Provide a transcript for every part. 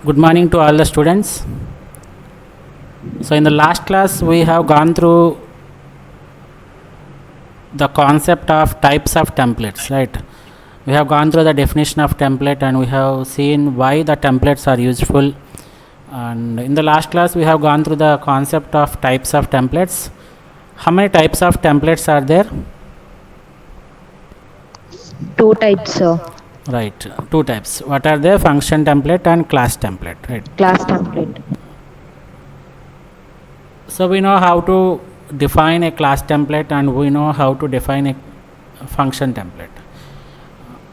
Good morning to all the students. So in the last class we have gone through the concept of types of templates, right? We have gone through the definition of template and we have seen why the templates are useful. And in the last class we have gone through the concept of types of templates. How many types of templates are there? Two types, sir. Right, two types. What are they? Function template and class template, right? Class template. So we know how to define a class template and we know how to define a function template.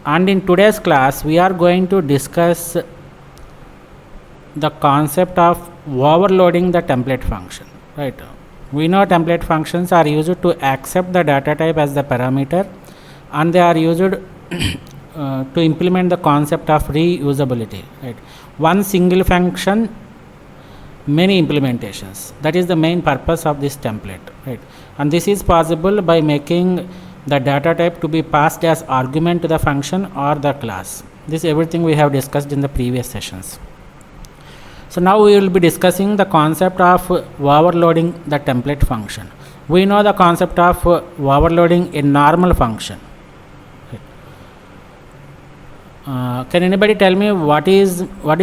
And in today's class we are going to discuss the concept of overloading the template function, right? We know template functions are used to accept the data type as the parameter, and they are used to implement the concept of reusability, right? One single function, many implementations. That is the main purpose of this template, right? And this is possible by making the data type to be passed as argument to the function or the class. This everything we have discussed in the previous sessions. So now we will be discussing the concept of overloading the template function. We know the concept of overloading a normal function. Can anybody tell me what do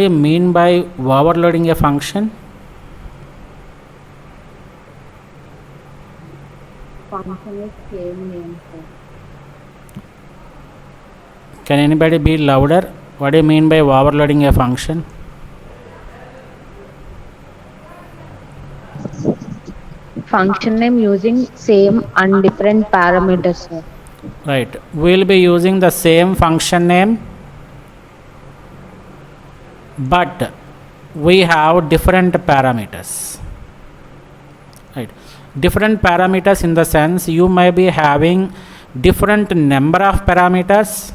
you mean by overloading a function? Function is same name, sir. Can anybody be louder? What do you mean by overloading a function? Function name using same and different parameters, sir. Right. We will be using the same function name, but we have different parameters. Right. Different parameters in the sense you may be having different number of parameters,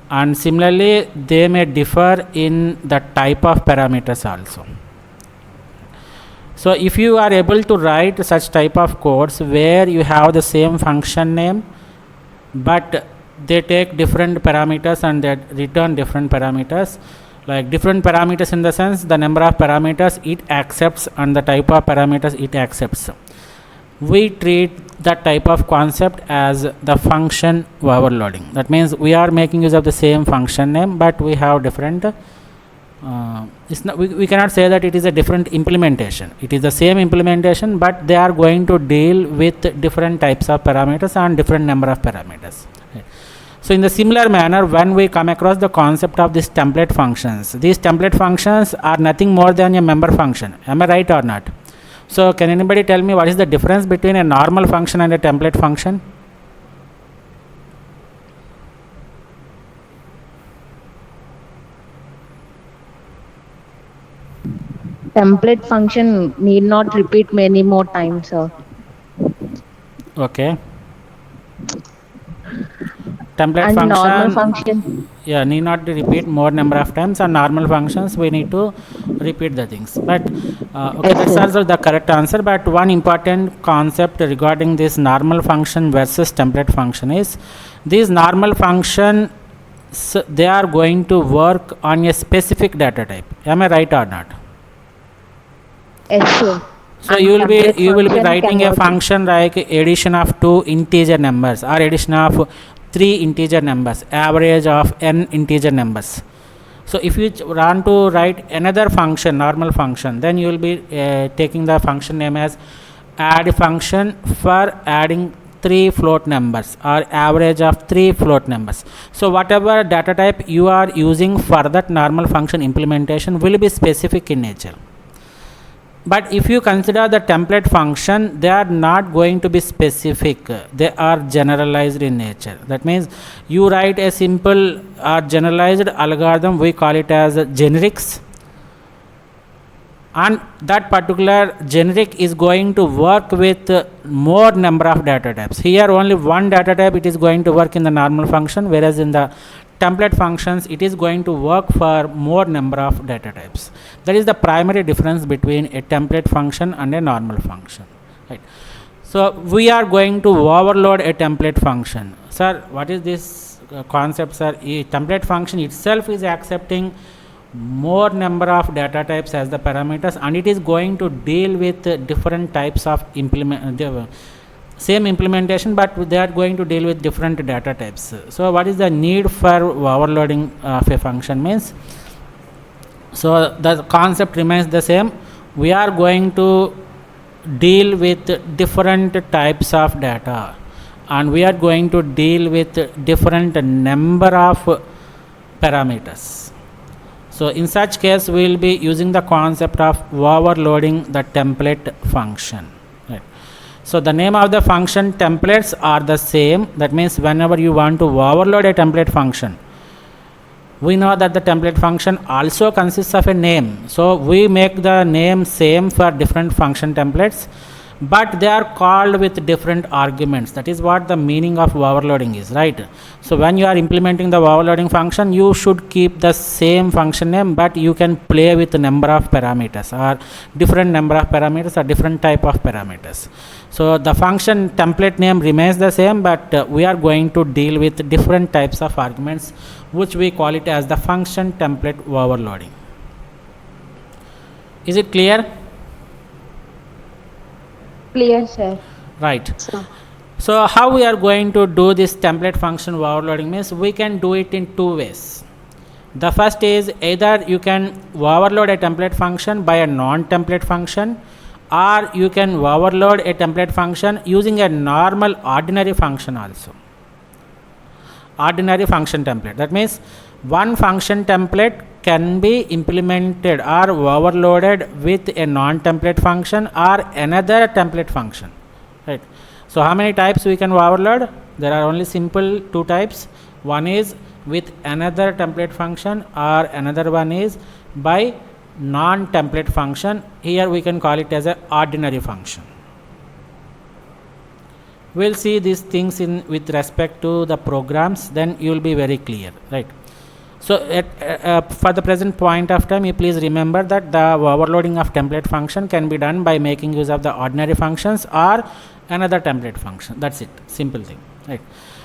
and similarly they may differ in the type of parameters also. So if you are able to write such type of codes where you have the same function name but they take different parameters and they return different parameters, like different parameters in the sense the number of parameters it accepts and the type of parameters it accepts, we treat that type of concept as the function overloading. That means we are making use of the same function name but we have different we cannot say that it is a different implementation. It is the same implementation but they are going to deal with different types of parameters and different number of parameters. Right. So in the similar manner, when we come across the concept of these template functions, these template functions are nothing more than a member function. Am I right or not? So can anybody tell me what is the difference between a normal function and a template function? Template function need not repeat many more times, sir. Okay. Template And function, normal function, yeah, need not to repeat more number of times, and normal functions we need to repeat the things. But okay, Yes, that's sir. also the correct answer. But one important concept regarding this normal function versus template function is these normal functions, they are going to work on a specific data type. Am I right or not? Yes, sir. So And you will be template function writing can a work- function like addition of two integer numbers or addition of three integer numbers, average of n integer numbers. So if you want to write another function, normal function, then you will be taking the function name as add function for adding three float numbers or average of three float numbers. So whatever data type you are using for that normal function implementation will be specific in nature. But if you consider the template function, they are not going to be specific, they are generalized in nature. That means you write a simple or generalized algorithm, we call it as generics, and that particular generic is going to work with more number of data types. Here only one data type it is going to work in the normal function, whereas in the template functions it is going to work for more number of data types. That is the primary difference between a template function and a normal function, right? So we are going to overload a template function. Sir, what is this concepts are template function itself is accepting more number of data types as the parameters, and it is going to deal with different types of same implementation, but they are going to deal with different data types. So what is the need for overloading of a function means, so the concept remains the same. We are going to deal with different types of data, and we are going to deal with different number of parameters. So in such case we will be using the concept of overloading the template function, right? So the name of the function templates are the same. That means whenever you want to overload a template function, we know that the template function also consists of a name. So we make the name same for different function templates, but they are called with different arguments. That is what the meaning of overloading is, right? So when you are implementing the overloading function, you should keep the same function name, but you can play with the number of parameters or different number of parameters or different type of parameters. So the function template name remains the same, but we are going to deal with different types of arguments, which we call it as the function template overloading. Is it clear? Clear, sir. Right. So how we are going to do this template function overloading means we can do it in two ways. The first is either you can overload a template function by a non-template function, or you can overload a template function using a normal ordinary function also. Ordinary function template. That means one function template can be implemented or overloaded with a non-template function or another template function, right? So how many types we can overload? There are only simple two types. One is with another template function, or another one is by non-template function. Here we can call it as an ordinary function. We'll see these things in with respect to the programs, then you will be very clear, right? So for the present point of time, you please remember that the overloading of template function can be done by making use of the ordinary functions or another template function. That's it, simple thing, right?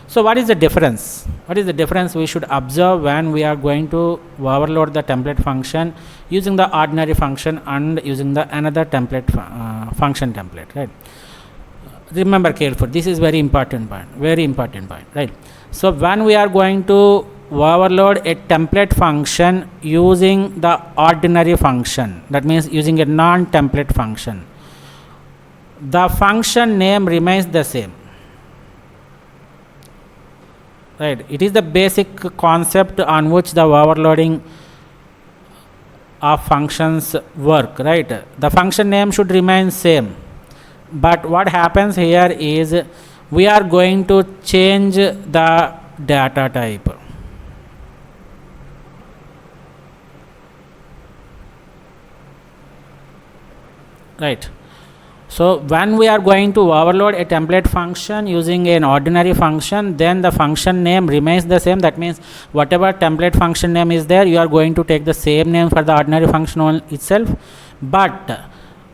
So what is the difference? What is the difference we should observe when we are going to overload the template function using the ordinary function and using the another template function template, right? Remember carefully, this is very important point, right? So when we are going to overload a template function using the ordinary function, that means using a non-template function, the function name remains the same, right? It is the basic concept on which the overloading of functions work, right? The function name should remain same, but what happens here is we are going to change the data type. Right. So when we are going to overload a template function using an ordinary function, then the function name remains the same. That means whatever template function name is there, you are going to take the same name for the ordinary function itself, but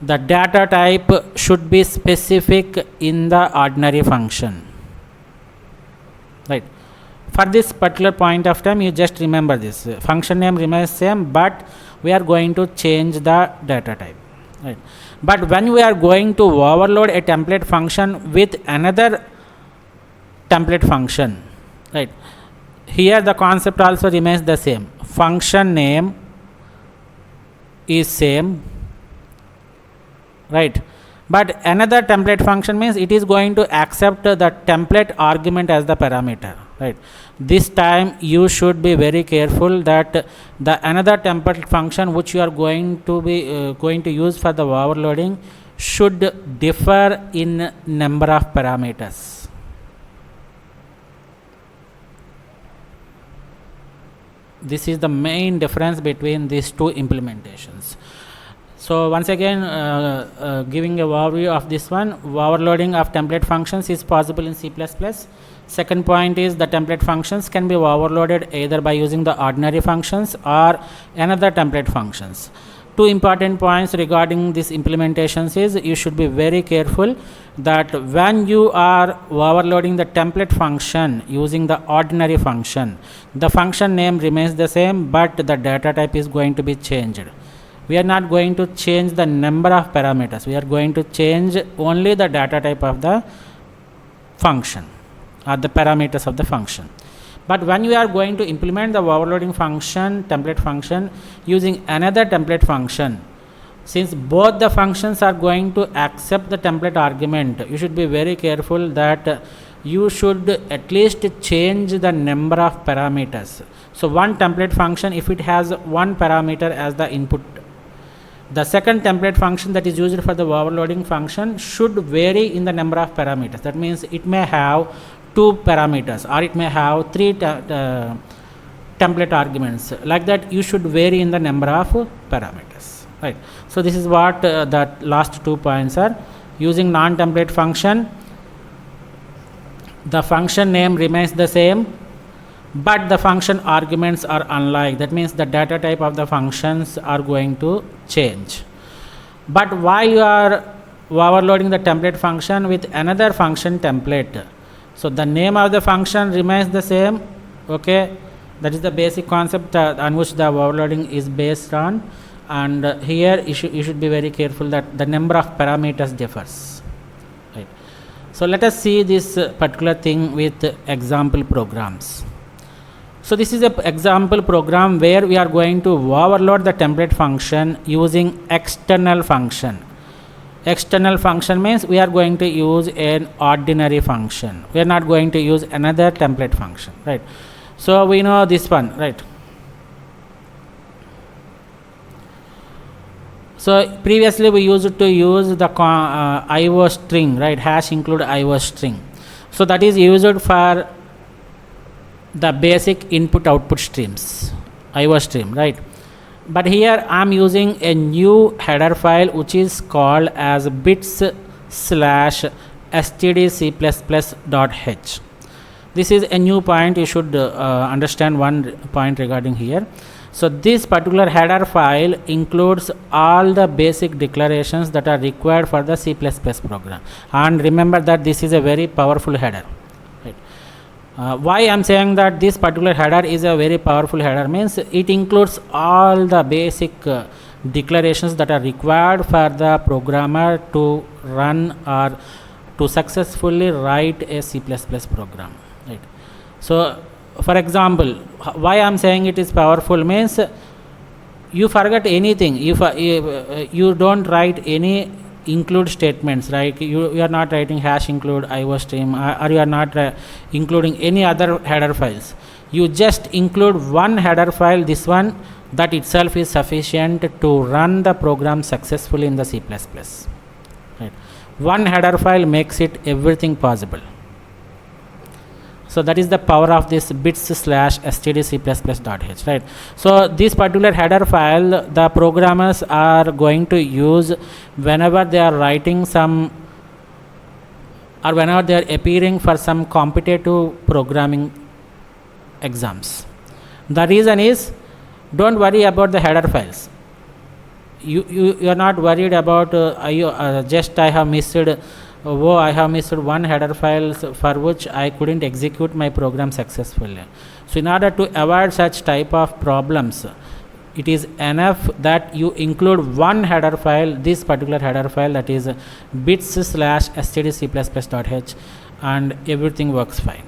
the data type should be specific in the ordinary function, right? For this particular point of time, you just remember this function name remains same, but we are going to change the data type, right? But when we are going to overload a template function with another template function, right, here the concept also remains the same. Function name is same, right? But another template function means it is going to accept the template argument as the parameter, right? This time you should be very careful that the another template function which you are going to be going to use for the overloading should differ in number of parameters. This is the main difference between these two implementations. So once again, giving a overview of this one, overloading of template functions is possible in C++. Second point is the template functions can be overloaded either by using the ordinary functions or another template functions. two important points regarding these implementations is you should be very careful that when you are overloading the template function using the ordinary function, the function name remains the same, but the data type is going to be changed. We are not going to change the number of parameters, we are going to change only the data type of the function or the parameters of the function. But when you are going to implement the overloading function, template function, using another template function, since both the functions are going to accept the template argument, you should be very careful that you should at least change the number of parameters. So one template function, if it has one parameter as the input, the second template function that is used for the overloading function should vary in the number of parameters. That means it may have 2 parameters or it may have 3 template arguments. Like that, you should vary in the number of parameters. Right. So this is what that last 2 points are. Using non-template function, the function name remains the same, but the function arguments are unlike. That means the data type of the functions are going to change. But why you are overloading the template function with another function template? So the name of the function remains the same. Okay, that is the basic concept on which the overloading is based on. And here you should be very careful that the number of parameters differs. Right. So let us see this particular thing with example programs. So this is an example program where we are going to overload the template function using external function. External function means we are going to use an ordinary function. We are not going to use another template function, right? So we know this one, right? So previously we used to use the IO string, right? Hash include IO string. So that is used for the basic input output streams, IO stream, right? But here I am using a new header file which is called as bits/stdc++.h. This is a new point. You should understand one point regarding here. So this particular header file includes all the basic declarations that are required for the C++ program, and remember that this is a very powerful header. Why I am saying that this particular header is a very powerful header means it includes all the basic declarations that are required for the programmer to run or to successfully write a C++ program. Right. So for example, why I am saying it is powerful means you forget anything, if you don't write any include statements, right? You are not writing hash include IO stream, or you are not including any other header files. You just include one header file, this one, that itself is sufficient to run the program successfully in the C++. Right. One header file makes it everything possible. So that is the power of this bits/stdc++.h, right? So this particular header file the programmers are going to use whenever they are writing some, or whenever they are appearing for some competitive programming exams. The reason is, don't worry about the header files. You are not worried about I have missed I have missed one header file for which I couldn't execute my program successfully. So in order to avoid such type of problems, it is enough that you include one header file, this particular header file, that is bits/stdc++.h, and everything works fine,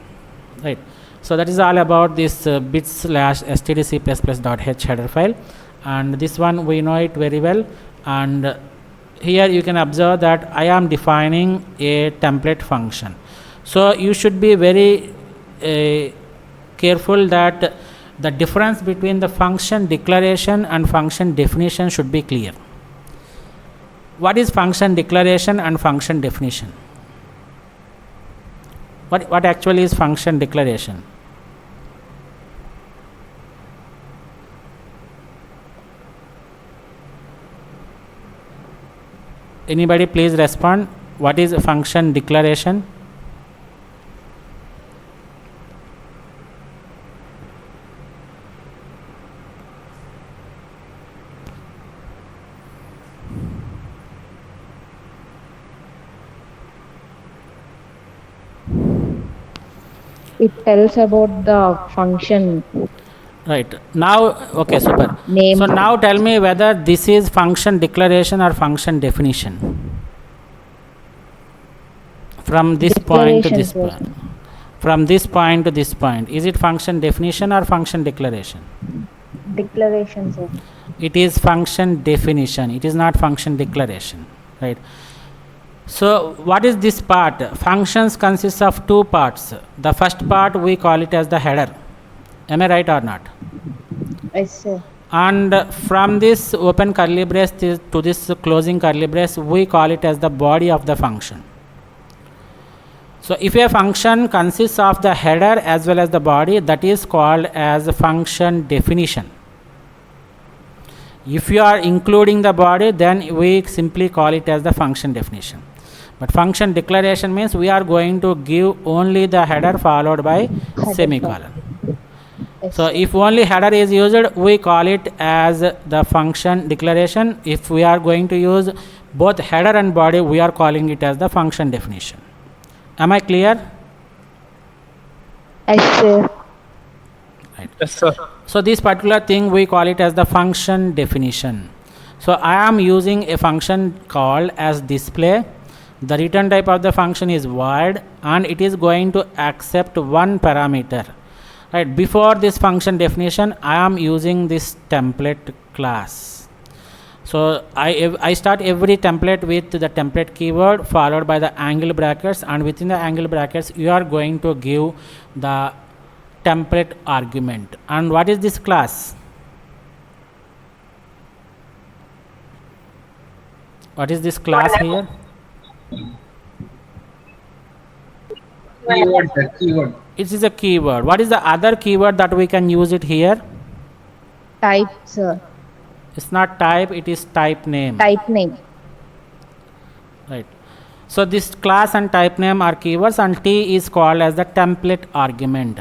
right? So that is all about this bits/stdc++.h header file, and this one we know it very well. And here you can observe that I am defining a template function. So you should be very careful that the difference between the function declaration and function definition should be clear. What is function declaration and function definition? What actually is function declaration? Anybody please respond. What is a function declaration? It tells about the function Right. Now, okay, super. name. So now tell me whether this is function declaration or function definition. From this point to this Declaration, point. From this point to this point. Is it function definition or function declaration? Declaration, sir. It is function definition. It is not function declaration. Right. So what is this part? Functions consists of two parts. The first part we call it as the header. Am I right or not? Yes, sir. And from this open curly brace to this closing curly brace, we call it as the body of the function. So if a function consists of the header as well as the body, that is called as function definition. If you are including the body, then we simply call it as the function definition. But function declaration means we are going to give only the header followed by semicolon. Yes, So sir. if only header is used, we call it as the function declaration. If we are going to use both header and body, we are calling it as the function definition. Am I clear? Yes, sir. Right. Yes, sir. So this particular thing we call it as the function definition. So I am using a function called as display. The return type of the function is void and it is going to accept one parameter. Right. Before this function definition, I am using this template class. So I start every template with the template keyword followed by the angle brackets, and within the angle brackets you are going to give the template argument. And what is this class? What is this class here? Keyword, sir, keyword. It is a keyword. What is the other keyword that we can use it here? Type, sir. It's not type, it is type name. Type name. Right. So this class and type name are keywords, and T is called as the template argument.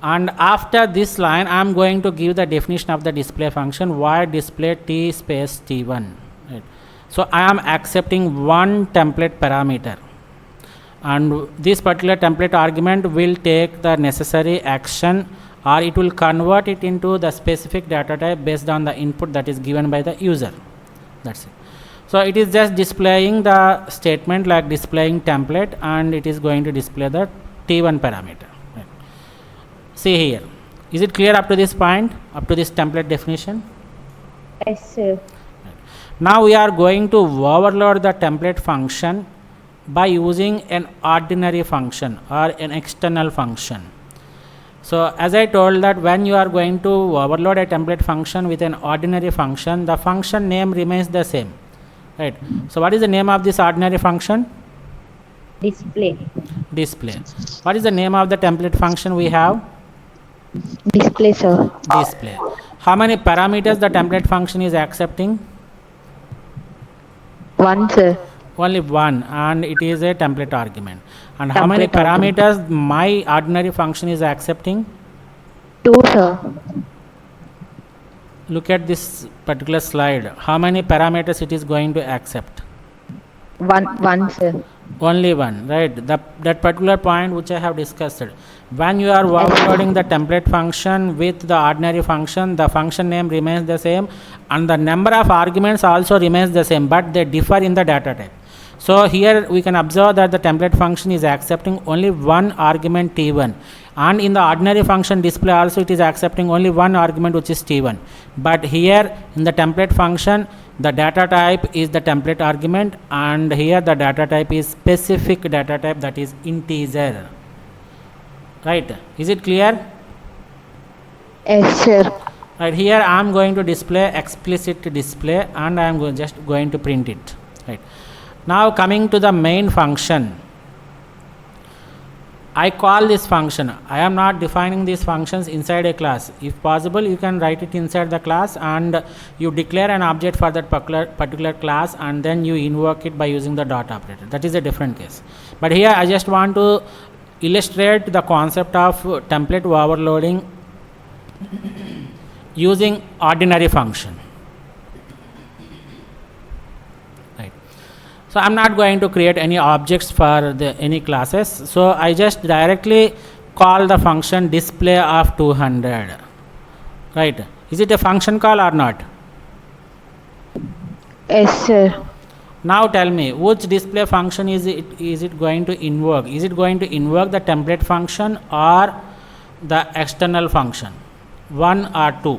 And after this line, I am going to give the definition of the display function void display T space T1. Right. So I am accepting one template parameter, and this particular template argument will take the necessary action, or it will convert it into the specific data type based on the input that is given by the user. That's it. So it is just displaying the statement like displaying template, and it is going to display the T1 parameter. Right. See here. Is it clear up to this point, up to this template definition? Yes, sir. Now we are going to overload the template function by using an ordinary function or an external function. So as I told that when you are going to overload a template function with an ordinary function, the function name remains the same. Right. So what is the name of this ordinary function? Display. Display. What is the name of the template function we have? Display, sir. Display. How many parameters the template function is accepting? One, sir. Only one, and it is a template argument. And how many Template argument. parameters my ordinary function is accepting? Two, sir. Look at this particular slide. How many parameters it is going to accept? One, sir. Only one, right? That particular point which I have discussed. When you are overloading the template function with the ordinary function, the function name remains the same and the number of arguments also remains the same, but they differ in the data type. So here we can observe that the template function is accepting only one argument T1, and in the ordinary function display also it is accepting only one argument, which is T1. But here in the template function, the data type is the template argument, and here the data type is specific data type, that is integer. Right? Is it clear? Yes, sir. Right, here I am going to display explicit display, and I am just going to print it. Right. Now coming to the main function, I call this function. I am not defining these functions inside a class. If possible, you can write it inside the class, and you declare an object for that particular class, and then you invoke it by using the dot operator. That is a different case. But here I just want to illustrate the concept of template overloading using ordinary function. Right. So I'm not going to create any objects for any classes. So I just directly call the function display of 200. Right? Is it a function call or not? Yes, sir. Now tell me, which display function is it going to invoke? Is it going to invoke the template function or the external function? One or two?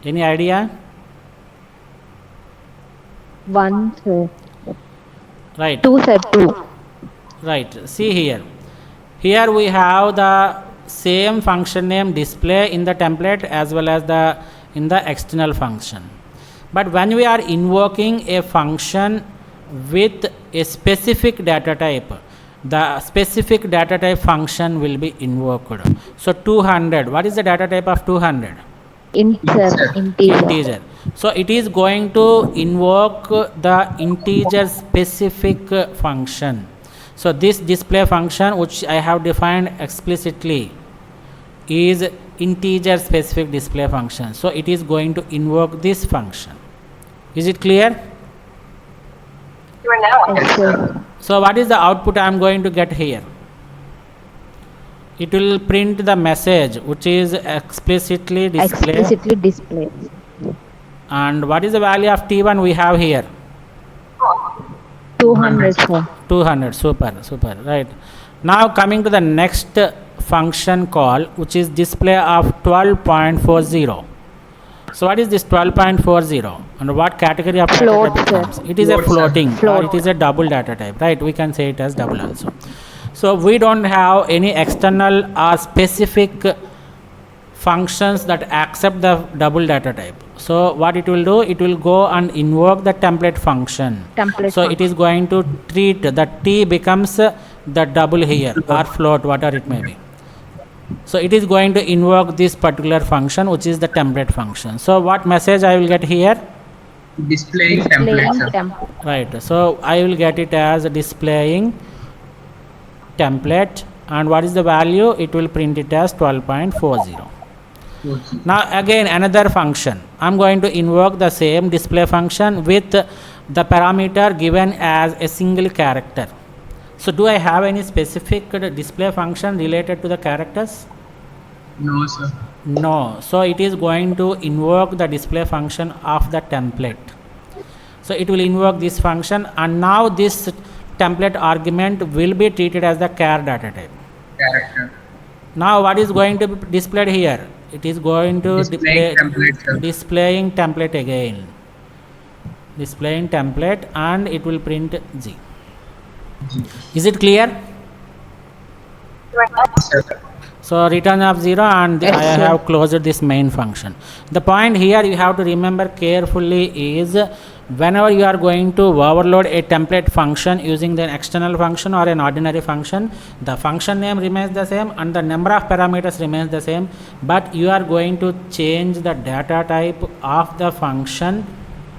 Any idea? One, sir. Right. Two, sir. Two. Right. See here. Here we have the same function name display in the template as well as in the external function. But when we are invoking a function with a specific data type, the specific data type function will be invoked. So 200. What is the data type of 200? Integer. Integer. So it is going to invoke the integer specific function. So this display function, which I have defined explicitly, is integer specific display function. So it is going to invoke this function. Is it clear? You are now Yes, sir. So what is the output I am going to get here? It will print the message which is explicitly displayed. Explicitly displayed. And what is the value of t1 we have here? 200, sir. 200. Super, right. Now coming to the next function call, which is display of 12.40. So what is this 12.40 and what category of data Float, type it sir. comes? It is a Float, sir. floating or Float. it is a double data type, right? We can say it as double also. So we don't have any external or specific functions that accept the double data type. So what it will do, it will go and invoke the template function. Template So it is going to treat the t becomes the double here or float, whatever it may be. So it is going to invoke this particular function, which is the template function. So what message I will get here? displaying Displaying template, sir. template. Right. So I will get it as displaying template, and what is the value? It will print it as 12.40. Now again another function. I'm going to invoke the same display function with the parameter given as a single character. So do I have any specific display function related to the characters? No, sir. No. So it is going to invoke the display function of the template. So it will invoke this function, and now this template argument will be treated as the char data type. Character. Now what is going to be displayed here? It is going to Displaying template, sir. displaying template again. Displaying template, and it will print G. Is it clear? You are now, sir. So return of 0, and Yes, I sir. have closed this main function. The point here you have to remember carefully is whenever you are going to overload a template function using the external function or an ordinary function, the function name remains the same and the number of parameters remains the same, but you are going to change the data type of the function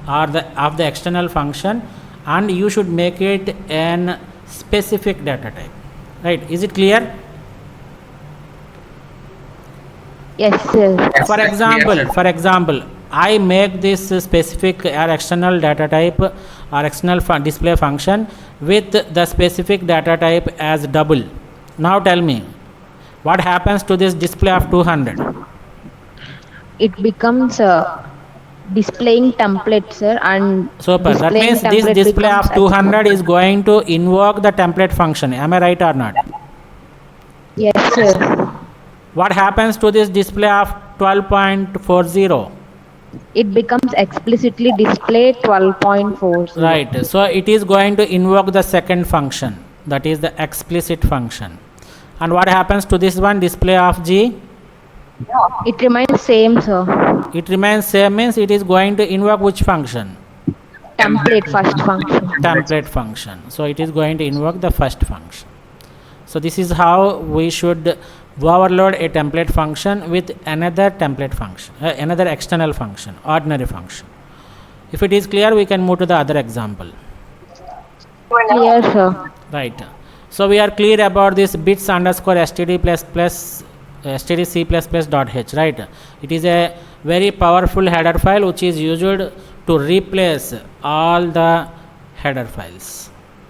or of the external function, and you should make it an specific data type. Right? Is it clear? Yes, sir. Yes, For sir. example, Yes, sir. I make this specific or external data type or external display function with the specific data type as double. Now tell me, what happens to this display of 200? It becomes displaying template, sir, and Super. That displaying means this template display of becomes 200 is going to invoke the template function. Am I right or not? Yes, sir. What happens to this display of 12.40? It becomes explicitly display 12.4. Right. So it is going to invoke the second function, that is the explicit function. And what happens to this one, display of G? It remains same, sir. It remains same, means it is going to invoke which function? Template first function. Template function. So it is going to invoke the first function. So this is how we should overload a template function with another template function, another external function, ordinary function. If it is clear, we can move to the other example. You are now Clear, sir. Right. So we are clear about this bits underscore std plus stdc++.h, right? It is a very powerful header file which is used to replace all the header files,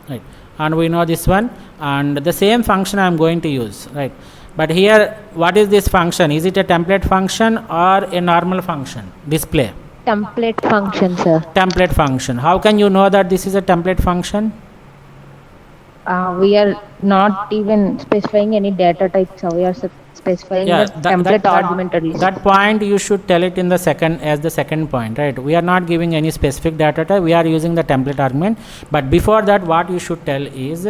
right? And we know this one, and the same function I am going to use, right? But here, what is this function? Is it a template function or a normal function? Display. Template function, sir. Template function. How can you know that this is a template function? We are not even specifying any data type, so we are specifying the template argument only. That point you should tell it in the second point, right? We are not giving any specific data type, we are using the template argument. But before that, what you should tell is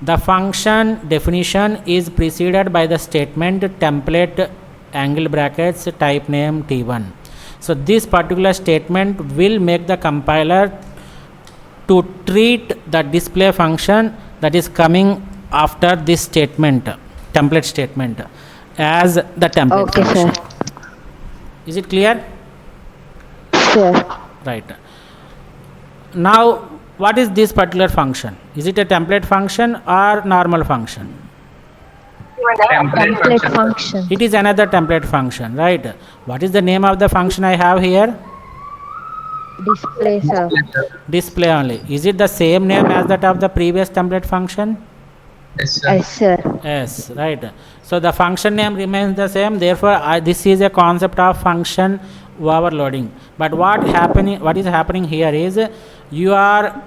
the function definition is preceded by the statement template angle brackets type name T1. So this particular statement will make the compiler to treat the display function that is coming after this statement, template statement, as the template Okay, function. sir. Is it clear? Sure. Right. Now, what is this particular function? Is it a template function or normal function? Template function. It is another template function, right? What is the name of the function I have here? Display, sir. Display only. Is it the same name as that of the previous template function? Yes, sir. Yes, sir. Yes, right. So the function name remains the same. Therefore, this is a concept of function overloading. But what is happening here is you are,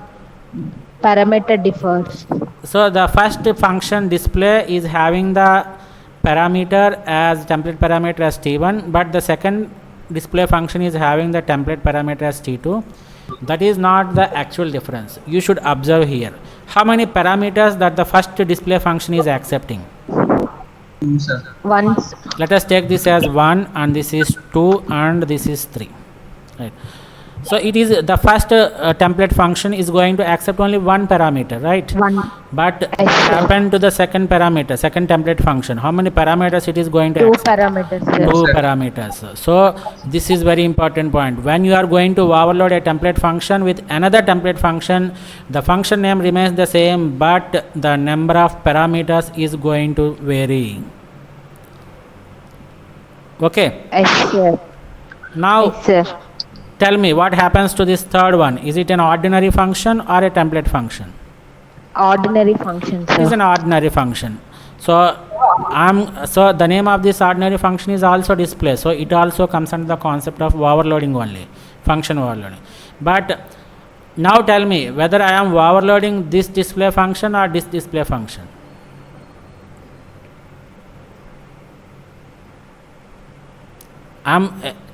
Parameter differs. so the first function display is having the parameter as template parameter as T1, but the second display function is having the template parameter as T2. That is not the actual difference. You should observe here how many parameters that the first display function is accepting. 2, sir. Once. Let us take this as 1 and this is 2 and this is 3, right? So it is the first template function is going to accept only one parameter, right? One. But what Yes, sir. happened to the second parameter, second template function? How many parameters it is going to Two accept? parameters, sir. Two sir. parameters. So this is very important point. When you are going to overload a template function with another template function, the function name remains the same, but the number of parameters is going to vary. Okay. Yes, sir. Now Yes, sir. tell me what happens to this third one. Is it an ordinary function or a template function? Ordinary function, It is sir. an ordinary function. So so the name of this ordinary function is also display. So it also comes under the concept of overloading only, function overloading. But now tell me whether I am overloading this display function or this display function.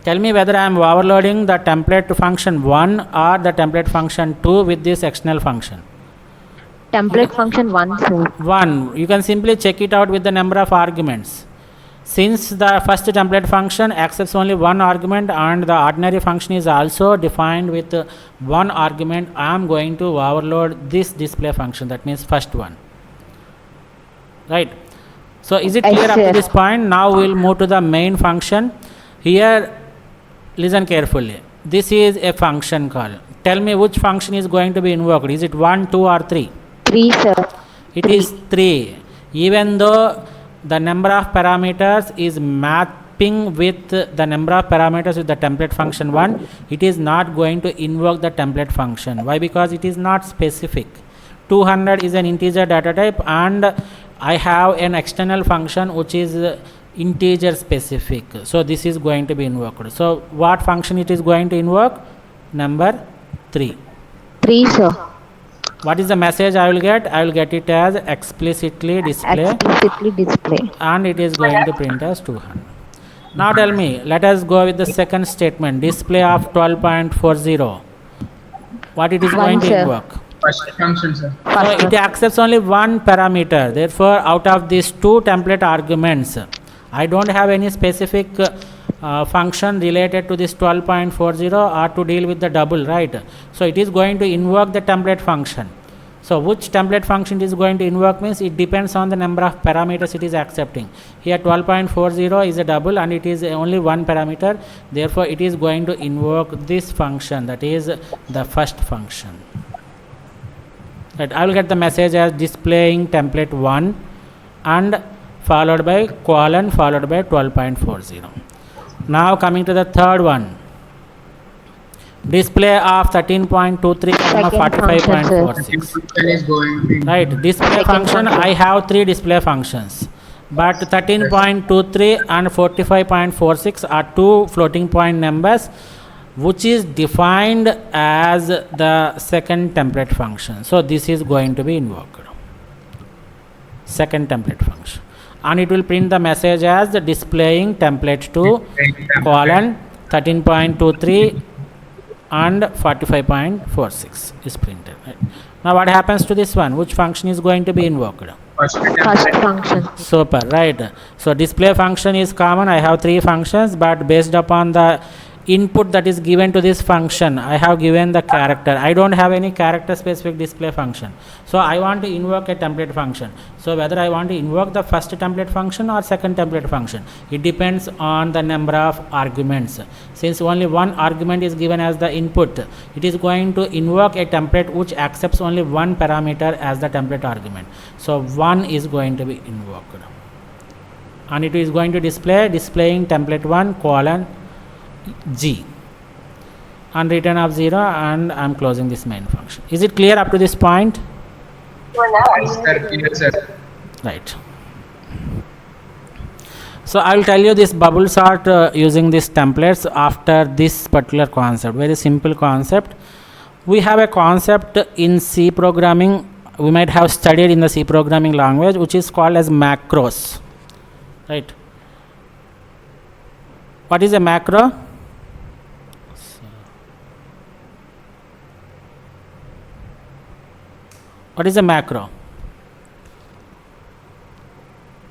Tell me whether I am overloading the template function 1 or the template function 2 with this external function. Template function 1, sir. 1. You can simply check it out with the number of arguments. Since the first template function accepts only one argument and the ordinary function is also defined with one argument, I am going to overload this display function, that means first one. Right. So is it Yes, clear up to sir. this point? Now we will move to the main function. Here, listen carefully. This is a function call. Tell me which function is going to be invoked. Is it 1, 2 or 3? 3, sir. It is 3. Even though the number of parameters is mapping with the number of parameters with the template function 1, it is not going to invoke the template function. Why? Because it is not specific. 200 is an integer data type and I have an external function which is integer specific. So this is going to be invoked. So what function it is going to invoke? Number 3. 3, sir. What is the message I will get? I will get it as explicitly display Explicitly display. and it is going to print as 200. Now tell me, let us go with the second statement, display of 12.40. What it is going to sir. invoke? First function, sir. So First it accepts only one parameter. Therefore, out of these two template arguments, I don't have any specific function related to this 12.40 or to deal with the double, right? So it is going to invoke the template function. So which template function it is going to invoke means it depends on the number of parameters it is accepting. Here 12.40 is a double and it is only one parameter. Therefore, it is going to invoke this function, that is the first function. Right, I will get the message as displaying template 1 and followed by colon followed by 12.40. Now coming to the third one. Display of 13.23, Second function, 45.46. Function is going to Right, display Second function, function. I have three display functions, but 13.23 and 45.46 are two floating point numbers which is defined as the second template function. So this is going to be invoked, second template function, and it will print the message as the displaying template 2 colon 13.23 and 45.46 is printed. Right. Now what happens to this one? Which function is going to be invoked? first First function. Super, right. So display function is common. I have three functions, but based upon the input that is given to this function, I have given the character. I don't have any character specific display function. So I want to invoke a template function. So whether I want to invoke the first template function or second template function, it depends on the number of arguments. Since only one argument is given as the input, it is going to invoke a template which accepts only one parameter as the template argument. So one is going to be invoked, and it is going to displaying template 1 colon G and return of 0, and I am closing this main function. Is it clear up to this point? Yes, sir. Yes, sir. Right. So I will tell you this bubble sort using these templates after this particular concept. Very simple concept. We have a concept in C programming. We might have studied in the C programming language, which is called as macros. Right. What is a macro? What is a macro?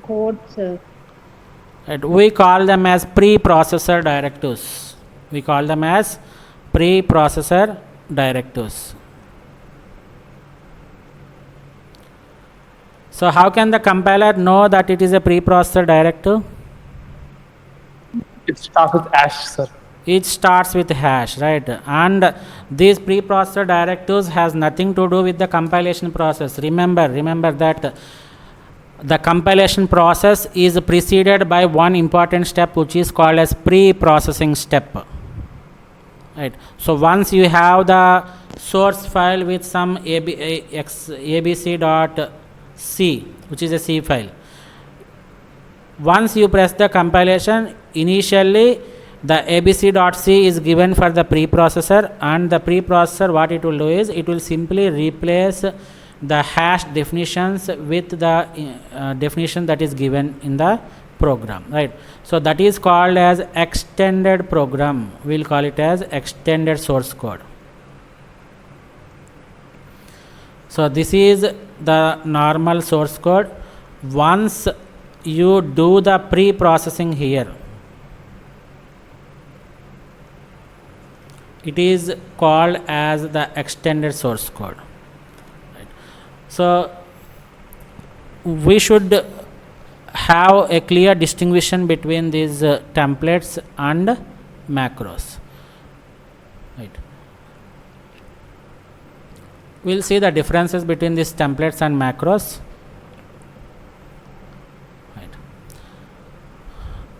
Code, sir. Right. We call them as pre-processor directives. We call them as pre-processor directives. So how can the compiler know that it is a pre-processor directive? It starts with hash, sir. It starts with hash, right? And these preprocessor directives has nothing to do with the compilation process. Remember that the compilation process is preceded by one important step which is called as pre-processing step. Right. So once you have the source file with some abc.c, which is a C file, once you press the compilation, initially the abc.c is given for the preprocessor, and the preprocessor, what it will do is it will simply replace the hash definitions with the definition that is given in the program, right? So that is called as extended program. We will call it as extended source code. So this is the normal source code. Once you do the pre-processing here, it is called as the extended source code. Right. So we should have a clear distinction between these templates and macros. Right. We'll see the differences between these templates and macros.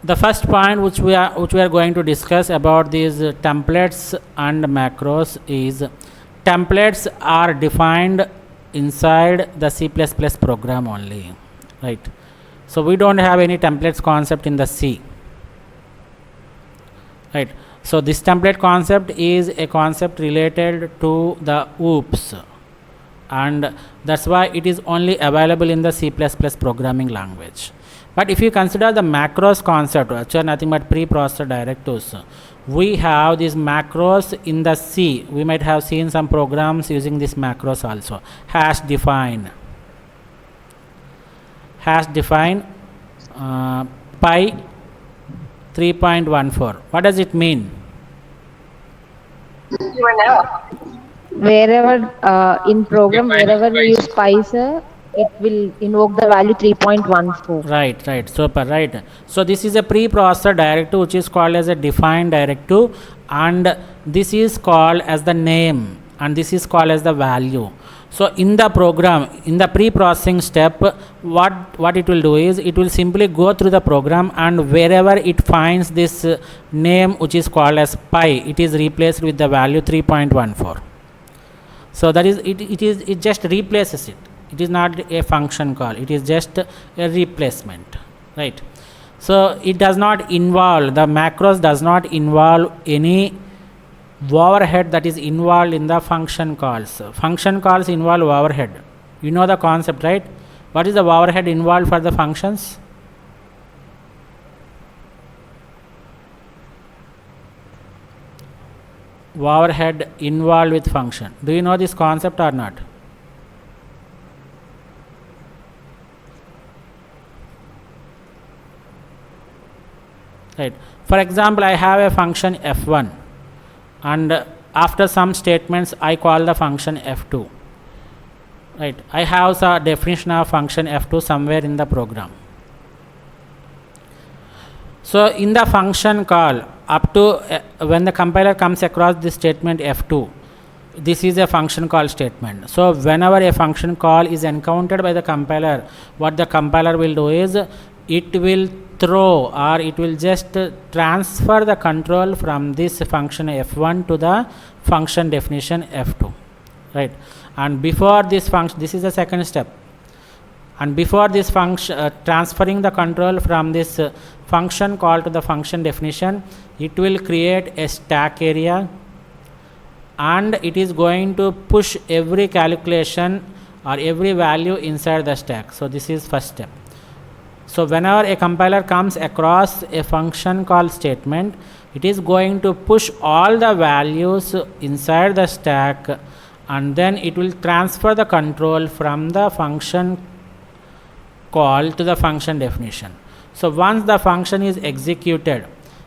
The first point which we are going to discuss about these templates and macros is templates are defined inside the C++ program only, right? So we don't have any templates concept in the C, right? So this template concept is a concept related to the OOPS, and that's why it is only available in the C++ programming language. But if you consider the macros concept, which are nothing but preprocessor directives, we have these macros in the C. We might have seen some programs using these macros also. Hash define pi 3.14. What does it mean? Wherever in program, wherever we use pi, sir, it will invoke the value 3.14. Right, super, right. So this is a preprocessor directive which is called as a define directive, and this is called as the name, and this is called as the value. So in the program, in the pre-processing step, what it will do is it will simply go through the program, and wherever it finds this name which is called as pi, it is replaced with the value 3.14. So that is it just replaces it. It is not a function call, it is just a replacement, right? So it does not involve, the macros does not involve any overhead that is involved in the function calls. Function calls involve overhead. You know the concept, right? What is the overhead involved for the functions? Overhead involved with function. Do you know this concept or not? Right. For example, I have a function f1, and after some statements I call the function f2, right? I have a definition of function f2 somewhere in the program. So in the function call, up to when the compiler comes across this statement f2, this is a function call statement. So whenever a function call is encountered by the compiler, what the compiler will do is it will throw, or it will just transfer the control from this function f1 to the function definition f2, right? And before this function, this is the second step, and before this function transferring the control from this function call to the function definition, it will create a stack area, and it is going to push every calculation or every value inside the stack. So this is first step. So whenever a compiler comes across a function call statement, it is going to push all the values inside the stack, and then it will transfer the control from the function call to the function definition. So once the function is executed,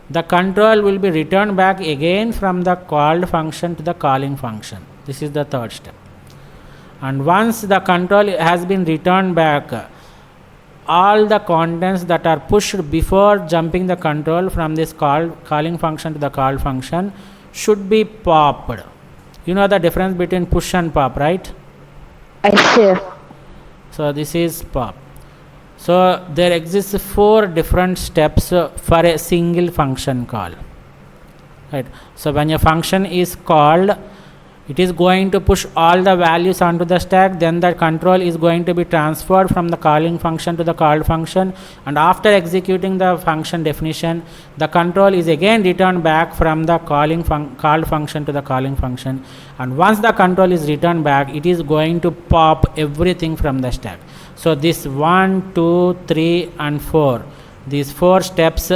the control will be returned back again from the called function to the calling function. This is the third step. And once the control has been returned back, all the contents that are pushed before jumping the control from this calling function to the call function should be popped. You know the difference between push and pop, right? I see. So this is pop. So there exists 4 different steps for a single function call, right? So when a function is called, it is going to push all the values onto the stack, then the control is going to be transferred from the calling function to the called function, and after executing the function definition, the control is again returned back from the called function to the calling function, and once the control is returned back, it is going to pop everything from the stack. So this 1, 2, 3 and 4, these 4 steps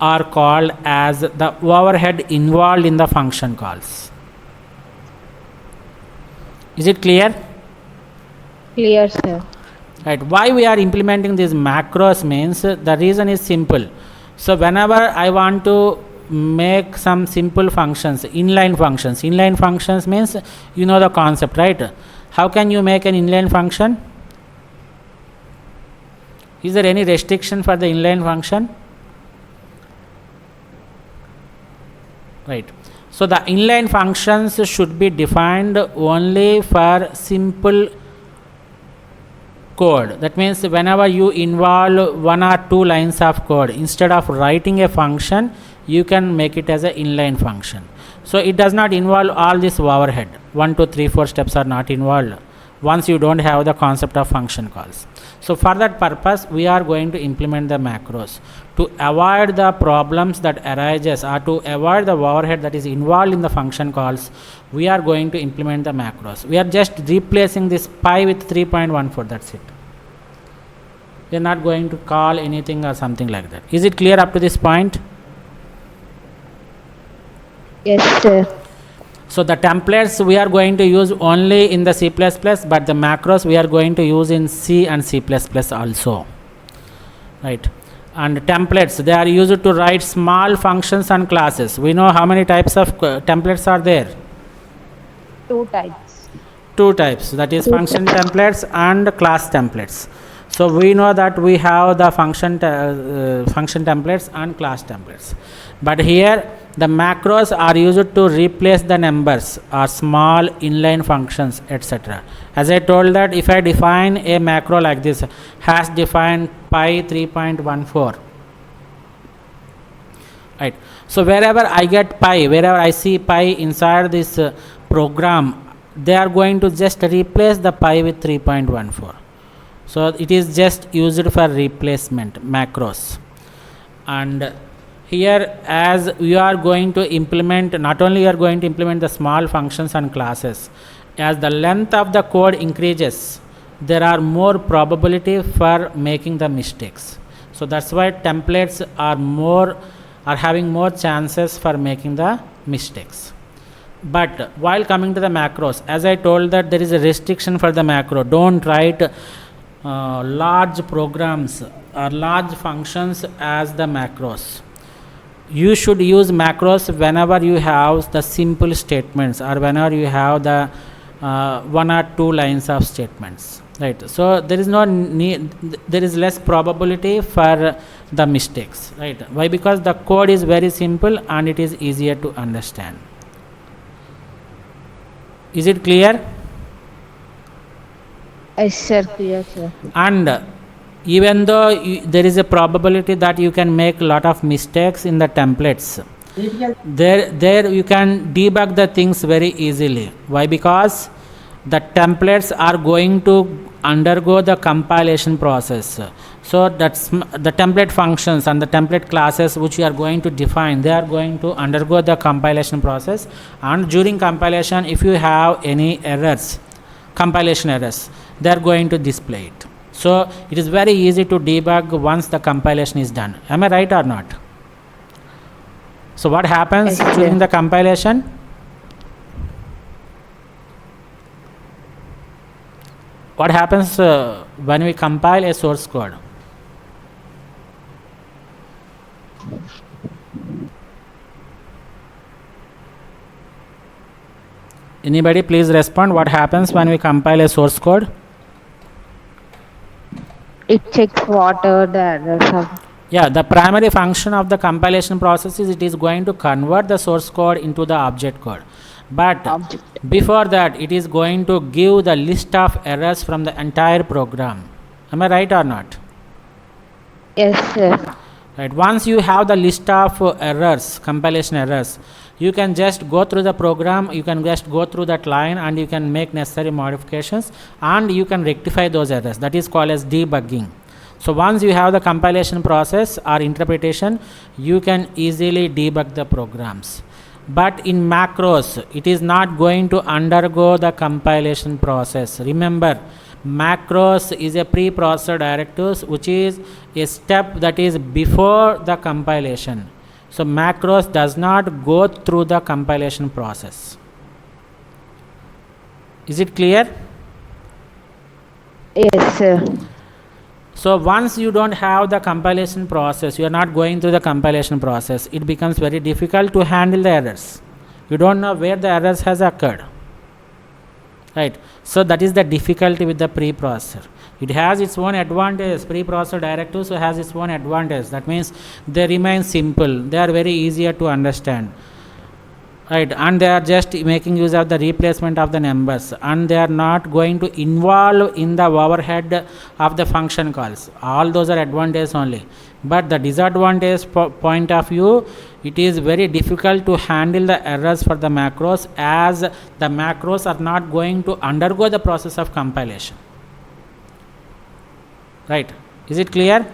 are called as the overhead involved in the function calls. Is it clear? Clear, sir. Right. Why we are implementing these macros means the reason is simple. So whenever I want to make some simple functions, inline functions means you know the concept, right? How can you make an inline function? Is there any restriction for the inline function? Right. So the inline functions should be defined only for simple code. That means whenever you involve 1 or 2 lines of code, instead of writing a function, you can make it as an inline function. So it does not involve all this overhead. 1, 2, 3, 4 steps are not involved once you don't have the concept of function calls. So for that purpose, we are going to implement the macros to avoid the problems that arises, or to avoid the overhead that is involved in the function calls. We are going to implement the macros. We are just replacing this pi with 3.14. That's it. We are not going to call anything or something like that. Is it clear up to this point? Yes, sir. So the templates we are going to use only in the C++, but the macros we are going to use in C and C++ also, right? And templates, they are used to write small functions and classes. We know how many types of templates are there? 2 types. 2 types, that is function templates and class templates. So we know that we have the function templates and class templates, but here the macros are used to replace the numbers or small inline functions, etc. As I told that if I define a macro like this, has defined pi 3.14, right? So wherever I get pi, wherever I see pi inside this program, they are going to just replace the pi with 3.14. So it is just used for replacement macros. And here, as you are going to implement, not only you are going to implement the small functions and classes, as the length of the code increases, there are more probability for making the mistakes. So that's why templates are having more chances for making the mistakes. But while coming to the macros, as I told that there is a restriction for the macro. Don't write large programs or large functions as the macros. You should use macros whenever you have the simple statements or whenever you have the 1 or 2 lines of statements, right? So there is no need, there is less probability for the mistakes, right? Why? Because the code is very simple and it is easier to understand. Is it clear? Yes, sir. Clear, sir. And even though there is a probability that you can make a lot of mistakes in the templates, there you can debug the things very easily. Why? Because the templates are going to undergo the compilation process. So that's the template functions and the template classes which you are going to define, they are going to undergo the compilation process, and during compilation if you have any errors, compilation errors, they are going to display it. So it is very easy to debug once the compilation is done. Am I right or not? So what happens during the compilation? What happens when we compile a source code? Anybody please respond. What happens when we compile a source code? It checks whatever the errors are. Yeah, the primary function of the compilation process is it is going to convert the source code into the object code. But before that, it is going to give the list of errors from the entire program. Am I right or not? Yes, sir. Right. Once you have the list of errors, compilation errors, you can just go through the program, you can just go through that line and you can make necessary modifications and you can rectify those errors. That is called as debugging. So once you have the compilation process or interpretation, you can easily debug the programs. But in macros, it is not going to undergo the compilation process. Remember, macros is a preprocessor directives which is a step that is before the compilation. So macros does not go through the compilation process. Is it clear? Yes, sir. So once you don't have the compilation process, you are not going through the compilation process, it becomes very difficult to handle the errors. You don't know where the errors has occurred, right? So that is the difficulty with the preprocessor. It has its own advantage. Preprocessor directives has its own advantage. That means they remain simple. They are very easier to understand, right? And they are just making use of the replacement of the numbers, and they are not going to involve in the overhead of the function calls. All those are advantages only. But the disadvantage point of view, it is very difficult to handle the errors for the macros, as the macros are not going to undergo the process of compilation. Right? Is it clear?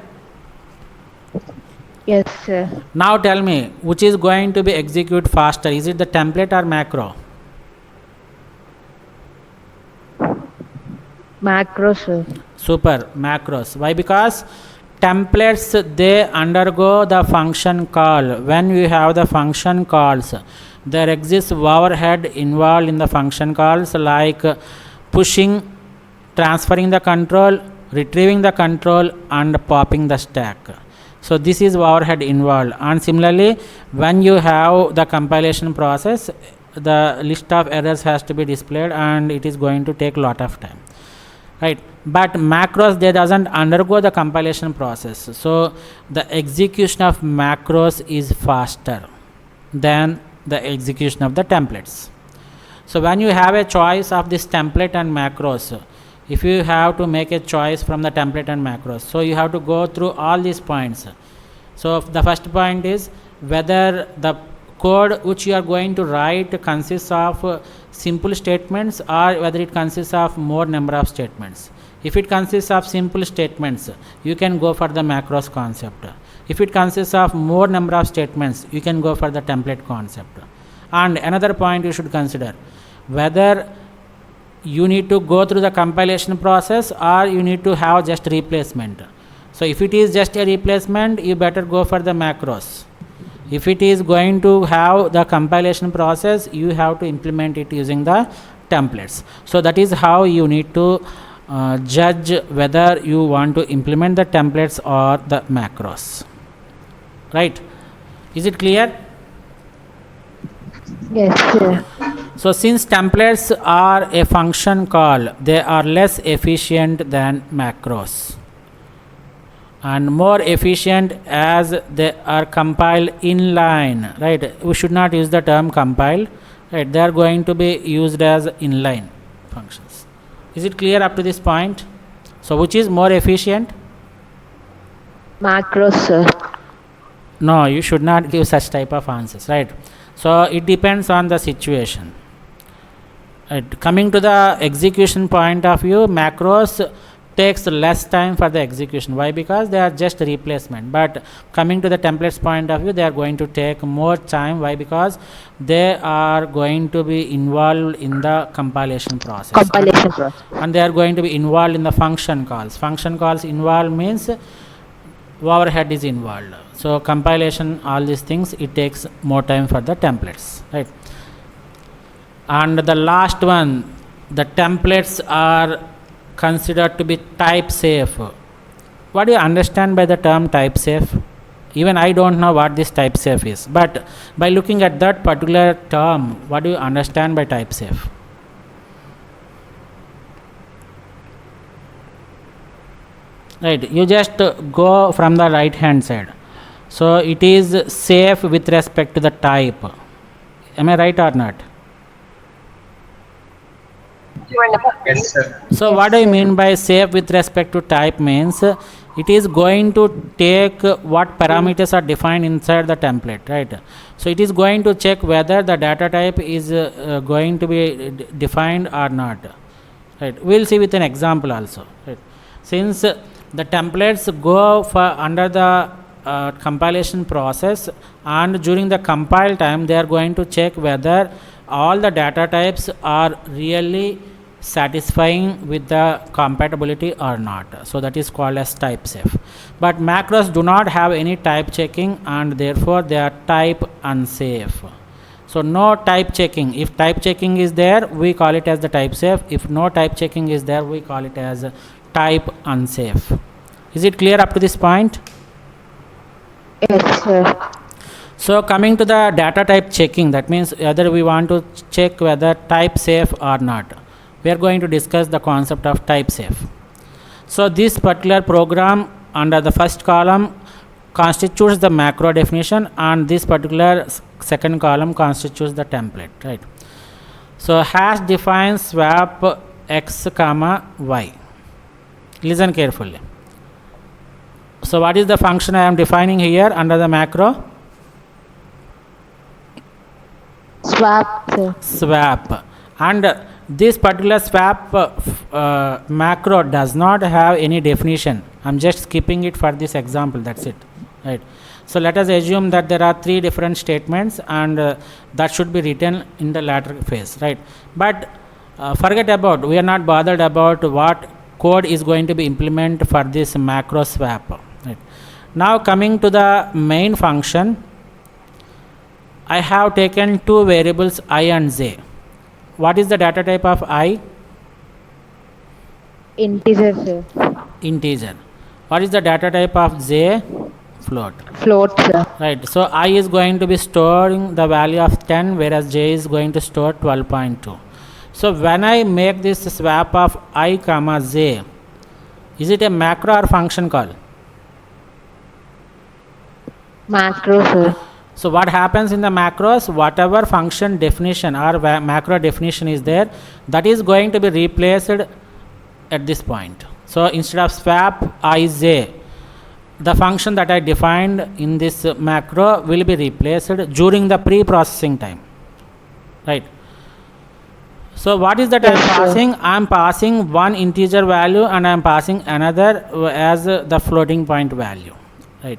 Yes, sir. Now tell me, which is going to be execute faster? Is it the template or macro? Macro, sir. Super, macros. Why? Because templates, they undergo the function call. When you have the function calls, there exists overhead involved in the function calls, like pushing, transferring the control, retrieving the control, and popping the stack. So this is overhead involved. And similarly, when you have the compilation process, the list of errors has to be displayed and it is going to take a lot of time. right? But macros, they doesn't undergo the compilation process, so the execution of macros is faster than the execution of the templates. So when you have a choice of this template and macros, if you have to make a choice from the template and macros, so you have to go through all these points. So the first point is whether the code which you are going to write consists of simple statements or whether it consists of more number of statements. If it consists of simple statements, you can go for the macros concept. If it consists of more number of statements, you can go for the template concept. And another point you should consider, whether you need to go through the compilation process or you need to have just replacement. So if it is just a replacement, you better go for the macros. If it is going to have the compilation process, you have to implement it using the templates. So that is how you need to judge whether you want to implement the templates or the macros, right? Is it clear? Yes, sir. So since templates are a function call, they are less efficient than macros and more efficient as they are compiled inline, right? We should not use the term compiled, right? They are going to be used as inline functions. Is it clear up to this point? So which is more efficient? Macros, sir. No, you should not give such type of answers, right? So it depends on the situation. Right. Coming to the execution point of view, macros takes less time for the execution. Why? Because they are just replacement. But coming to the templates point of view, they are going to take more time. Why? Because they are going to be involved in the compilation process. Compilation process. And they are going to be involved in the function calls. Function calls involved means overhead is involved. So compilation, all these things, it takes more time for the templates, right? And the last one, the templates are considered to be type safe. What do you understand by the term type safe? Even I don't know what this type safe is, but by looking at that particular term, what do you understand by type safe? Right, you just go from the right hand side. So it is safe with respect to the type. Am I right or not? Yes, sir. So what do you mean by safe with respect to type means it is going to take what parameters are defined inside the template, right? So it is going to check whether the data type is going to be defined or not, right? We'll see with an example also, right? Since the templates go for under the compilation process, and during the compile time they are going to check whether all the data types are really satisfying with the compatibility or not. So that is called as type safe. But macros do not have any type checking and therefore they are type unsafe. So no type checking. If type checking is there, we call it as the type safe. If no type checking is there, we call it as type unsafe. Is it clear up to this point? Yes, sir. So coming to the data type checking, that means whether we want to check whether type safe or not. We are going to discuss the concept of type safe. So this particular program under the first column constitutes the macro definition, and this particular second column constitutes the template, right? So hash defines swap x comma y. Listen carefully. So what is the function I am defining here under the macro? Swap, sir. Swap. And this particular swap macro does not have any definition. I'm just skipping it for this example, that's it, right? So let us assume that there are three different statements and that should be written in the latter phase, right? But forget about, we are not bothered about what code is going to be implemented for this macro swap, right? Now coming to the main function, I have taken two variables I and j. What is the data type of I? Integer, sir. Integer. What is the data type of j? Float. Float, sir. Right. So I is going to be storing the value of 10, whereas j is going to store 12.2. So when I make this swap of I comma j, is it a macro or function call? Macro, sir. So what happens in the macros, whatever function definition or macro definition is there, that is going to be replaced at this point. So instead of swap ij, the function that I defined in this macro will be replaced during the pre-processing time, right? So what is that I am Yes, sir. passing? I am passing one integer value and I am passing another as the floating point value, right?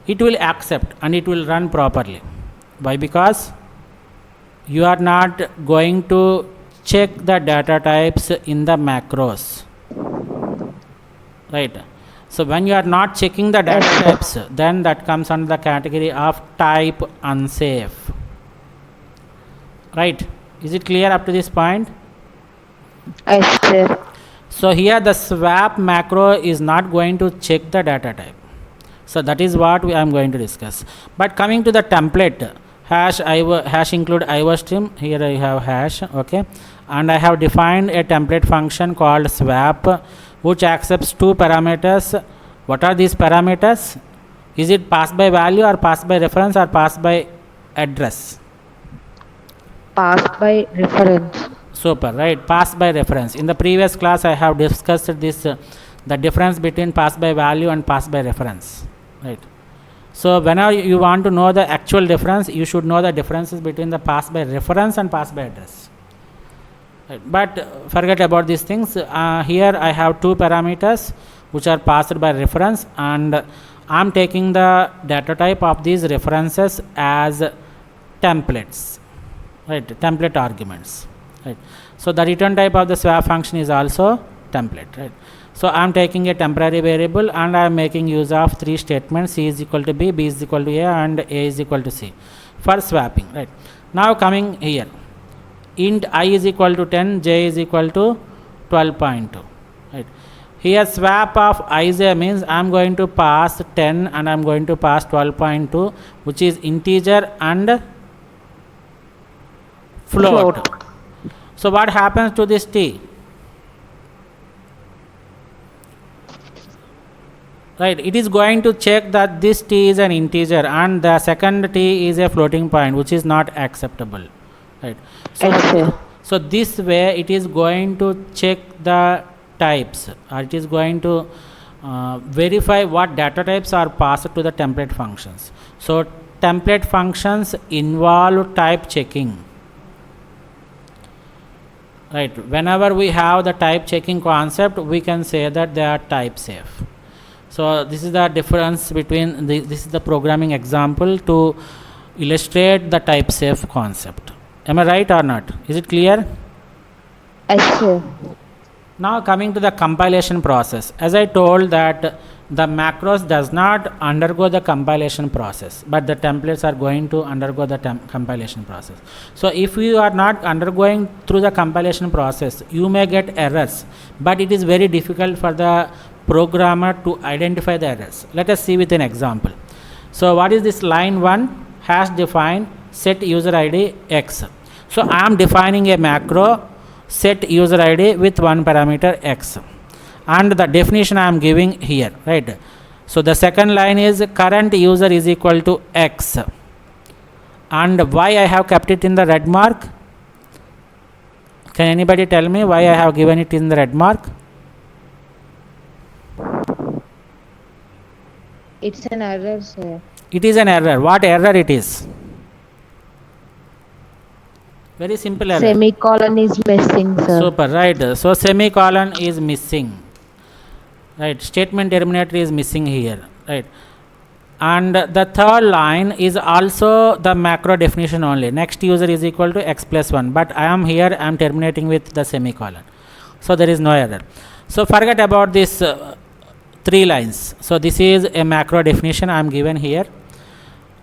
It will accept and it will run properly. Why? Because you are not going to check the data types in the macros, right? So when you are not checking the data Yes, types, then that comes under the category of type unsafe, right? Is it clear up to this point? Yes, sir. So here the swap macro is not going to check the data type. So that is what I am going to discuss. But coming to the template, hash include iostream. Here I have hash, okay, and I have defined a template function called swap, which accepts two parameters. What are these parameters? Is it pass by value or pass by reference or pass by address? Passed by reference. Super, right? Pass by reference. In the previous class, I have discussed this, the difference between pass by value and pass by reference, right? So whenever you want to know the actual difference, you should know the differences between the pass by reference and pass by address. Right. But forget about these things. Here I have two parameters which are passed by reference, and I am taking the data type of these references as templates, right? Template arguments, right? So the return type of the swap function is also template, right? So I am taking a temporary variable and I am making use of three statements: c is equal to b, b is equal to a, and a is equal to c for swapping, right? Now coming here, int I is equal to 10, j is equal to 12.2, right? Here swap of ij means I am going to pass 10 and I am going to pass 12.2, which is integer and float. So what happens to this t? Right, it is going to check that this t is an integer and the second t is a floating point, which is not acceptable, right? Yes, sir. So this way it is going to check the types, or it is going to verify what data types are passed to the template functions. So template functions involve type checking, right? Whenever we have the type checking concept, we can say that they are type safe. So this is the difference between this is the programming example to illustrate the type safe concept. Am I right or not? Is it clear? Yes, sir. Now coming to the compilation process, as I told that the macros does not undergo the compilation process, but the templates are going to undergo the compilation process. So if you are not undergoing through the compilation process, you may get errors, but it is very difficult for the programmer to identify the errors. Let us see with an example. So what is this line 1? Hash define set user ID x. So I am defining a macro set user ID with one parameter x, and the definition I am giving here, right? So the second line is current user is equal to x, and why I have kept it in the red mark? Can anybody tell me why I have given it in the red mark? It's an error, sir. It is an error. What error it is? Very simple error. Semicolon is missing, sir. Super, right? So semicolon is missing, right? Statement terminator is missing here, right? And the third line is also the macro definition only. Next user is equal to x plus 1, but I am here, I am terminating with the semicolon, so there is no error. So forget about this three lines. So this is a macro definition I am given here,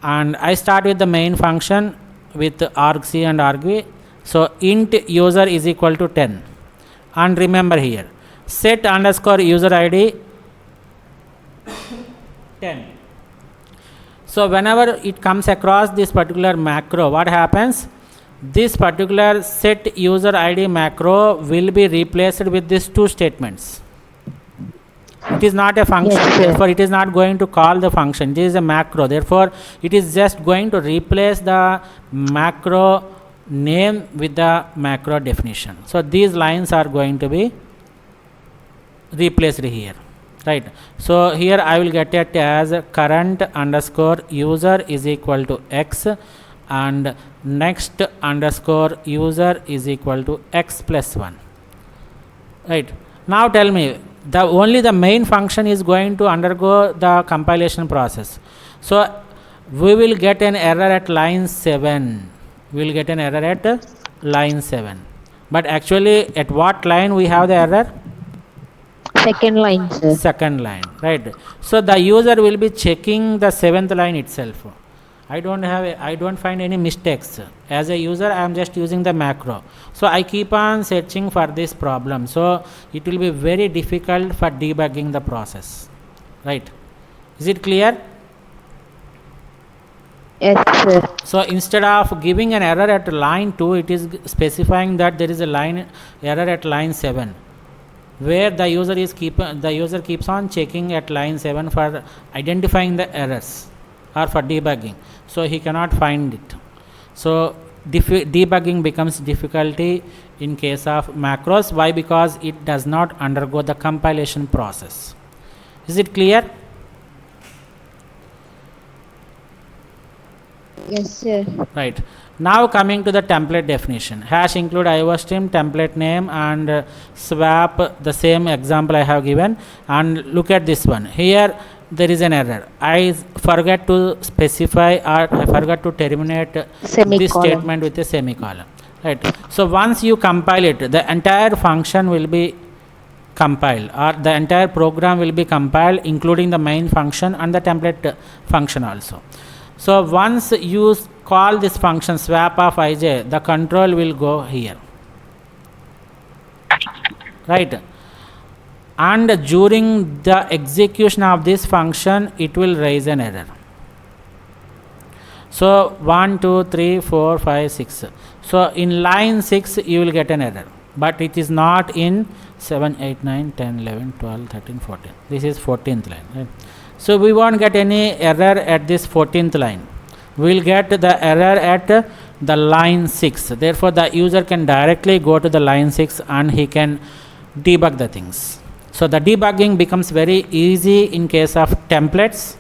and I start with the main function with argc and argv. So int user is equal to 10, and remember here set underscore user id 10. So whenever it comes across this particular macro, what happens? this particular set user id macro will be replaced with these two statements. It is not a function, Yes, sir. therefore it is not going to call the function. It is a macro, therefore it is just going to replace the macro name with the macro definition. So these lines are going to be replaced here, right? So here I will get it as current underscore user is equal to x and next underscore user is equal to x plus 1, right? Now tell me, only the main function is going to undergo the compilation process. So we will get an error at line 7. We will get an error at line 7. But actually at what line we have the error? Second line, sir. Second line, right? So the user will be checking the 7th line itself. I don't find any mistakes. As a user, I am just using the macro. So I keep on searching for this problem. So it will be very difficult for debugging the process, right? Is it clear? Yes, sir. So instead of giving an error at line 2, it is specifying that there is a line error at line 7, where the user keeps on checking at line 7 for identifying the errors or for debugging. So he cannot find it. So debugging becomes difficulty in case of macros. Why? Because it does not undergo the compilation process. Is it clear? Yes, sir. Right. Now coming to the template definition. Hash include iostream template name and swap the same example I have given. And look at this one. Here there is an error. I forgot to specify or I forgot to terminate Semicolon. this statement with a semicolon. Right. So once you compile it, the entire function will be compiled, or the entire program will be compiled, including the main function and the template function also. So once you call this function swap of ij, the control will go here, right? And during the execution of this function, it will raise an error. So 1, 2, 3, 4, 5, 6. So in line 6 you will get an error, but it is not in 7, 8, 9, 10, 11, 12, 13, 14. This is 14th line, right? So we won't get any error at this 14th line. We will get the error at the line 6. Therefore the user can directly go to the line 6 and he can debug the things. So the debugging becomes very easy in case of templates.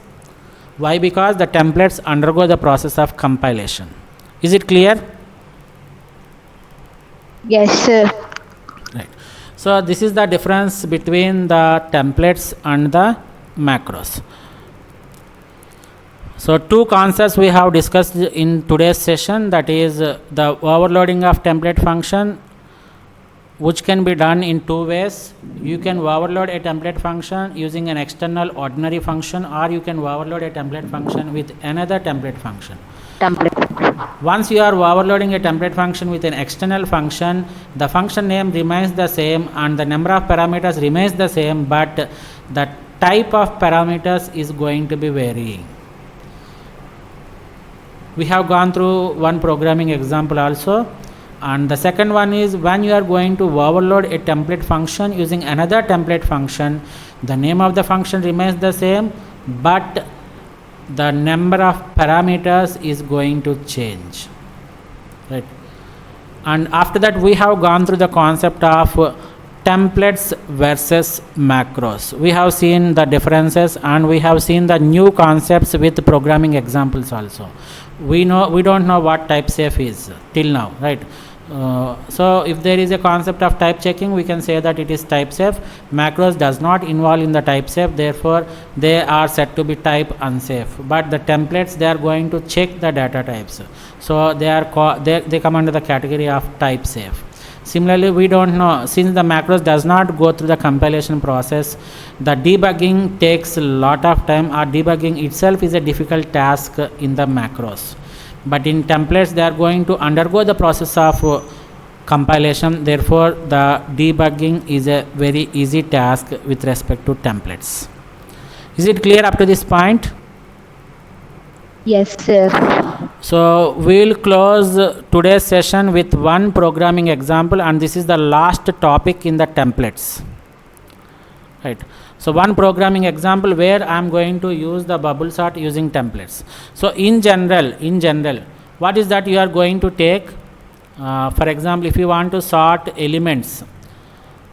Why? Because the templates undergo the process of compilation. Is it clear? Yes, sir. Right. So this is the difference between the templates and the macros. So two concepts we have discussed in today's session, that is the overloading of template function, which can be done in two ways. You can overload a template function using an external ordinary function, or you can overload a template function with another template function. Template. Once you are overloading a template function with an external function, the function name remains the same and the number of parameters remains the same, but the type of parameters is going to be varying. We have gone through one programming example also, and the second one is when you are going to overload a template function using another template function, the name of the function remains the same, but the number of parameters is going to change, right? And after that we have gone through the concept of templates versus macros. We have seen the differences and we have seen the new concepts with programming examples also. We don't know what type safe is till now, right? So if there is a concept of type checking, we can say that it is type safe. Macros does not involve in the type safe, therefore they are said to be type unsafe. But the templates, they are going to check the data types, so they come under the category of type safe. Similarly, we don't know, since the macros does not go through the compilation process, the debugging takes a lot of time, or debugging itself is a difficult task in the macros. But in templates, they are going to undergo the process of compilation, therefore the debugging is a very easy task with respect to templates. Is it clear up to this point? Yes, sir. So we will close today's session with one programming example, and this is the last topic in the templates. Right. So one programming example where I am going to use the bubble sort using templates. So in general, what is that you are going to take? For example, if you want to sort elements,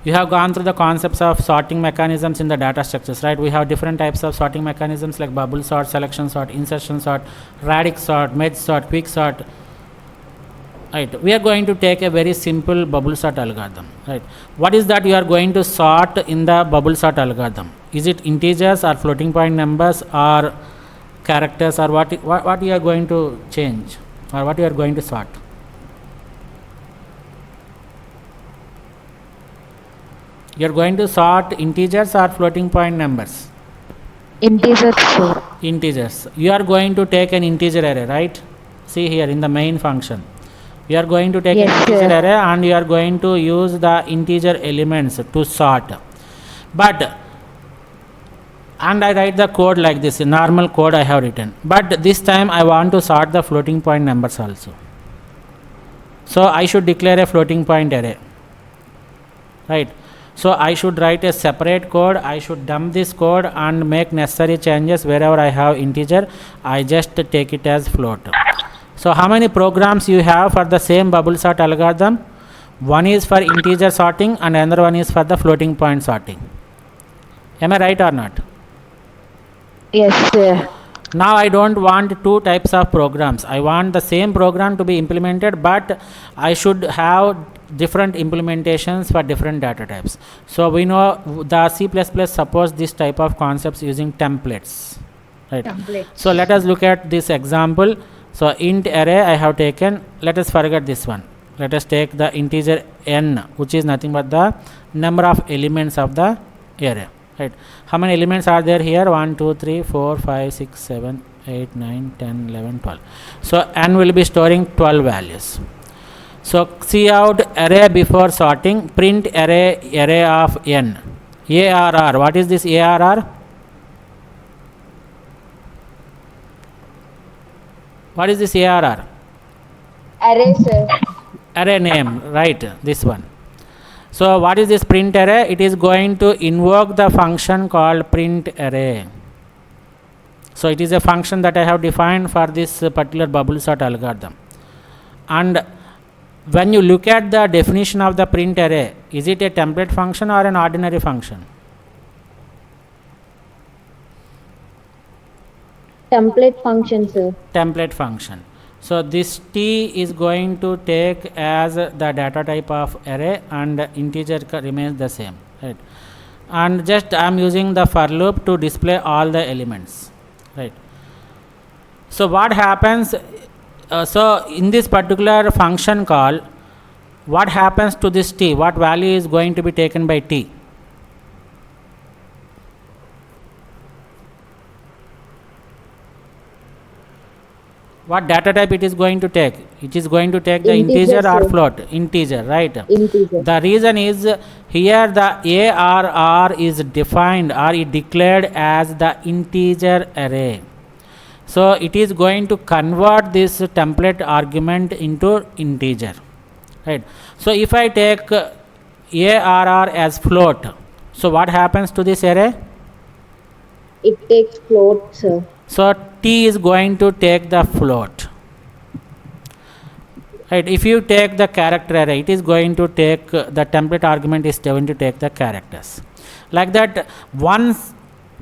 you have gone through the concepts of sorting mechanisms in the data structures, right? We have different types of sorting mechanisms like bubble sort, selection sort, insertion sort, radix sort, merge sort, quick sort. Right. We are going to take a very simple bubble sort algorithm. Right. What is that you are going to sort in the bubble sort algorithm? Is it integers or floating point numbers or characters, or what you are going to change, or what you are going to sort? You are going to sort integers or floating point numbers? Integers, sir. Integers. You are going to take an integer array, right? See here in the main function. You are going to take Yes, an integer sir. array and you are going to use the integer elements to sort. But, and I write the code like this, normal code I have written. But this time I want to sort the floating point numbers also. So I should declare a floating point array. Right. So I should write a separate code. I should dump this code and make necessary changes wherever I have integer. I just take it as float. So how many programs you have for the same bubble sort algorithm? One is for integer sorting and another one is for the floating point sorting. Am I right or not? Yes, sir. Now I don't want two types of programs. I want the same program to be implemented, but I should have different implementations for different data types. So we know the C++ supports this type of concepts using templates. Right. Templates. So let us look at this example. So int array I have taken. Let us forget this one. Let us take the integer n, which is nothing but the number of elements of the array. Right. How many elements are there here? 1, 2, 3, 4, 5, 6, 7, 8, 9, 10, 11, 12. So n will be storing 12 values. So cout array before sorting, print array of n. ARR. What is this ARR? What is this ARR? Array, sir. Array name, right? This one. So what is this print array? It is going to invoke the function called print array. So it is a function that I have defined for this particular bubble sort algorithm. And when you look at the definition of the print array, is it a template function or an ordinary function? Template function, sir. Template function. So this t is going to take as the data type of array and integer remains the same, right? And just I am using the for loop to display all the elements, right? So what happens? So in this particular function call, what happens to this t? What value is going to be taken by t? What data type it is going to take? It is going to take the integer or sir. float? Integer, right? Integer. The reason is here the ARR is defined or it declared as the integer array. So it is going to convert this template argument into integer, right? So if I take ARR as float, so what happens to this array? It takes float, sir. So t is going to take the float, right? If you take the character array, it is going to take the template argument is going to take the characters. Like that, one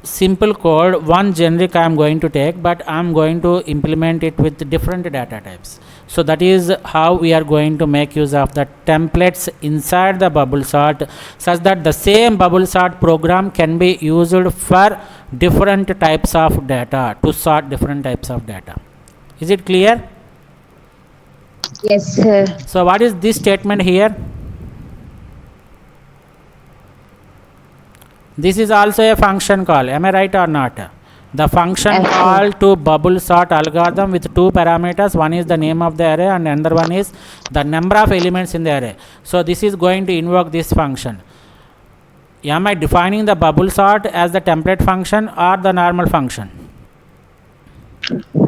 simple code, one generic I am going to take, but I am going to implement it with different data types. So that is how we are going to make use of the templates inside the bubble sort, such that the same bubble sort program can be used for different types of data, to sort different types of data. Is it clear? Yes, sir. So what is this statement here? This is also a function call. Am I right or not? The function Yes, sir. call to bubble sort algorithm with two parameters. One is the name of the array and another one is the number of elements in the array. So this is going to invoke this function. Am I defining the bubble sort as the template function or the normal function?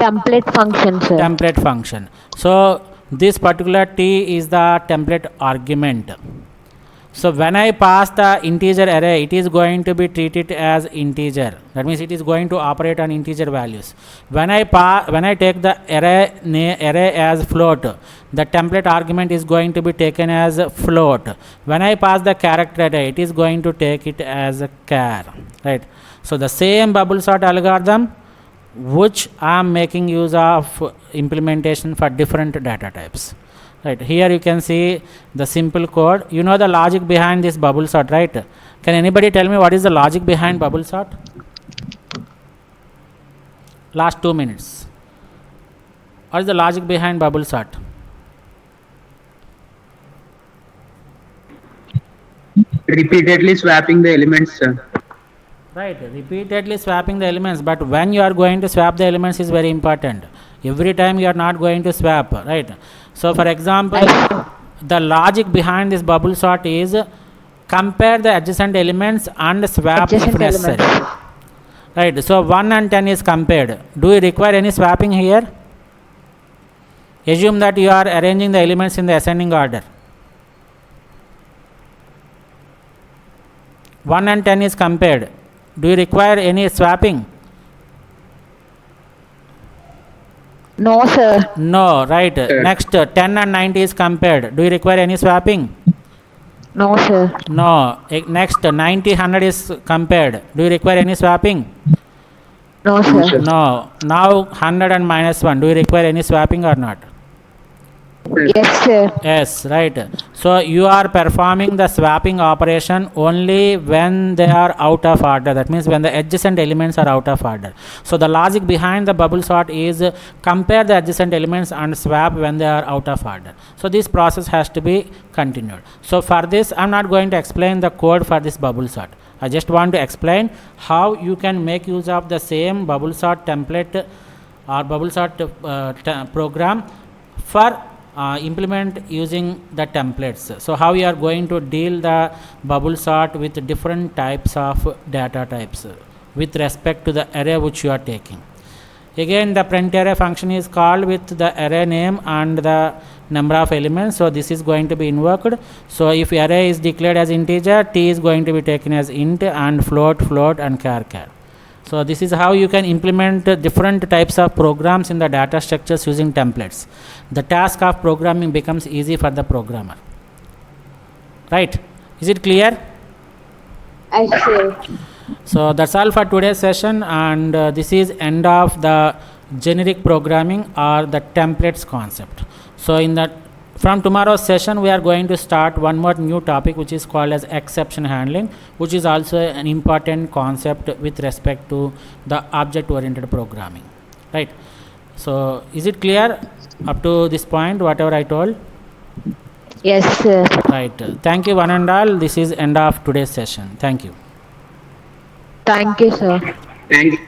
template function, sir. Template function. So this particular t is the template argument. So when I pass the integer array, it is going to be treated as integer. That means it is going to operate on integer values. When I take the array as float, the template argument is going to be taken as float. When I pass the character array, it is going to take it as a char. Right. So the same bubble sort algorithm which I am making use of implementation for different data types. Right, here you can see the simple code. You know the logic behind this bubble sort, right? Can anybody tell me what is the logic behind bubble sort? Last 2 minutes. What is the logic behind bubble sort? Repeatedly swapping the elements, sir. Right, repeatedly swapping the elements, but when you are going to swap the elements is very important. Every time you are not going to swap, right? So for example, the logic behind this bubble sort is compare the adjacent elements and swap if necessary. Right, so 1 and 10 is compared. Do you require any swapping here? Assume that you are arranging the elements in the ascending order. 1 and 10 is compared. Do you require any swapping? No, sir. No, right. Next, 10 and 90 is compared. Do you require any swapping? No, sir. No. Next, 90, 100 is compared. Do you require any swapping? No, sir. No. Now, 100 and minus 1. Do you require any swapping or not? Yes, sir. Yes, right. So you are performing the swapping operation only when they are out of order. That means when the adjacent elements are out of order. So the logic behind the bubble sort is compare the adjacent elements and swap when they are out of order. So this process has to be continued. So for this, I am not going to explain the code for this bubble sort. I just want to explain how you can make use of the same bubble sort template or bubble sort program for implement using the templates. So how we are going to deal the bubble sort with different types of data types with respect to the array which you are taking. Again, the print array function is called with the array name and the number of elements. So this is going to be invoked. So if array is declared as integer, t is going to be taken as int and float and char. So this is how you can implement different types of programs in the data structures using templates. The task of programming becomes easy for the programmer. Right? Is it clear? I see. So that's all for today's session, and this is end of the generic programming or the templates concept. So from tomorrow's session, we are going to start one more new topic which is called as exception handling, which is also an important concept with respect to the object oriented programming. Right? So is it clear up to this point whatever I told? Yes, sir. Right. Thank you one and all. This is end of today's session. Thank you. Thank you, sir. Thank you.